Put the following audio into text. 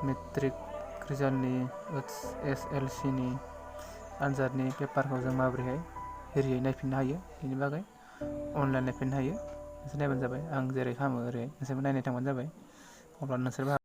मेट्रिक रिजाल्टनि HSLC नि आनजादनि पेपारखौ जों माबोरैहाय एरियै नायफिननो हायो बेनि बागै अनलाइन नायफिननो हायो। नोंसोर नायबानो जाबाय, आं जेरै खालामो ओरै नोंसोरबो नायनो थांबानो जाबाय। अब्ला नोंसोरबो